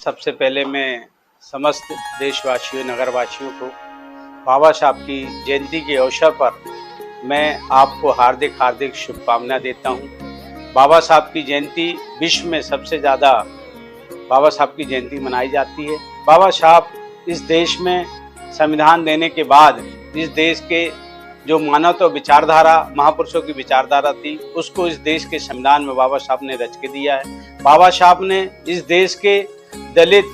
सबसे पहले मैं समस्त देशवासियों नगरवासियों को बाबा साहब की जयंती के अवसर पर मैं आपको हार्दिक हार्दिक शुभकामनाएं देता हूं। बाबा साहब की जयंती विश्व में सबसे ज़्यादा बाबा साहब की जयंती मनाई जाती है। बाबा साहब इस देश में संविधान देने के बाद इस देश के जो मानवता विचारधारा महापुरुषों की विचारधारा थी उसको इस देश के संविधान में बाबा साहब ने रच के दिया है। बाबा साहब ने इस देश के दलित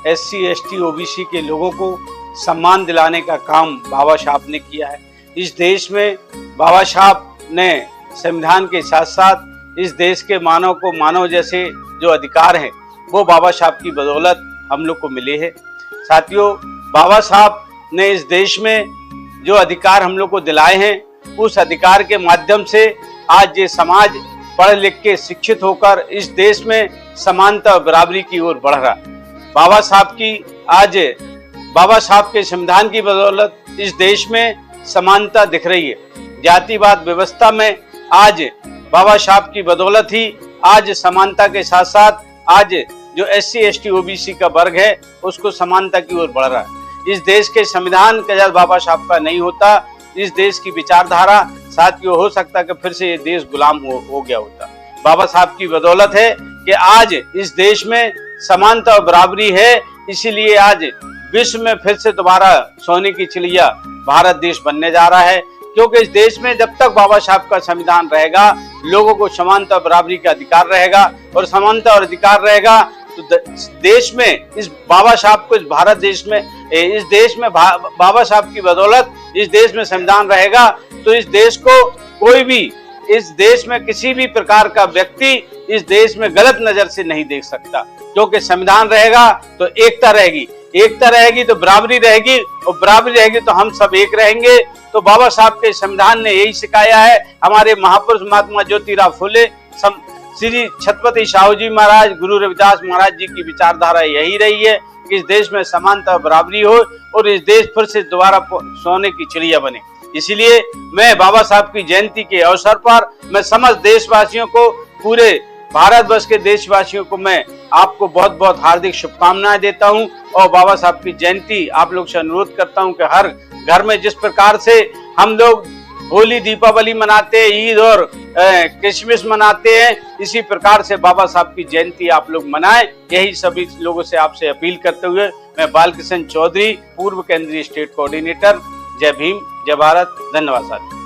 SC ST OBC के लोगों को सम्मान दिलाने का काम बाबा साहब ने किया है। इस देश में बाबा साहब ने संविधान के साथ साथ इस देश के मानव को मानव जैसे जो अधिकार हैं वो बाबा साहब की बदौलत हम लोग को मिले हैं। साथियों, बाबा साहब ने इस देश में जो अधिकार हम लोग को दिलाए हैं उस अधिकार के माध्यम से आज ये समाज पढ़ लिख के शिक्षित होकर इस देश में समानता और बराबरी की ओर बढ़ रहा है। बाबा साहब के संविधान की बदौलत इस देश में समानता दिख रही है। जातिवाद व्यवस्था में आज बाबा साहब की बदौलत ही आज समानता के साथ साथ आज जो SC ST OBC का वर्ग है उसको समानता की ओर बढ़ रहा है। इस देश के संविधान का यदि बाबा साहब का नहीं होता, इस देश की विचारधारा साथियों हो सकता कि फिर से ये देश गुलाम हो गया होता। बाबा साहब की बदौलत है कि आज इस देश में समानता और बराबरी है, इसीलिए आज विश्व में फिर से दोबारा सोने की चिड़िया भारत देश बनने जा रहा है। क्योंकि इस देश में जब तक बाबा साहब का संविधान रहेगा लोगों को समानता और बराबरी का अधिकार रहेगा और समानता और अधिकार रहेगा तो देश में इस बाबा साहब को भारत देश में इस देश में बाबा साहब की बदौलत इस देश में संविधान रहेगा तो इस देश को कोई भी इस देश में किसी भी प्रकार का व्यक्ति इस देश में गलत नजर से नहीं देख सकता। क्योंकि संविधान रहेगा तो एकता रहेगी तो बराबरी रहेगी और बराबरी रहेगी तो हम सब एक रहेंगे। तो बाबा साहब के संविधान ने यही सिखाया है। हमारे महापुरुष महात्मा ज्योतिराव फुले श्री छत्रपति साहू जी महाराज गुरु रविदास महाराज जी की विचारधारा यही रही है कि इस देश में समानता बराबरी हो और इस देश फिर से दोबारा सोने की चिड़िया बने। इसीलिए मैं बाबा साहब की जयंती के अवसर पर मैं समस्त देशवासियों को पूरे भारतवर्ष के देशवासियों को मैं आपको बहुत बहुत हार्दिक शुभकामनाएं देता हूं और बाबा साहब की जयंती आप लोग से अनुरोध करता हूं कि हर घर में जिस प्रकार से हम लोग होली दीपावली मनाते हैं, ईद और क्रिसमस मनाते हैं, इसी प्रकार से बाबा साहब की जयंती आप लोग मनाएं। यही सभी लोगों से आपसे अपील करते हुए मैं बालकृष्ण चौधरी, पूर्व केंद्रीय स्टेट कोऑर्डिनेटर। जय भीम, जय भारत, धन्यवाद साथियों।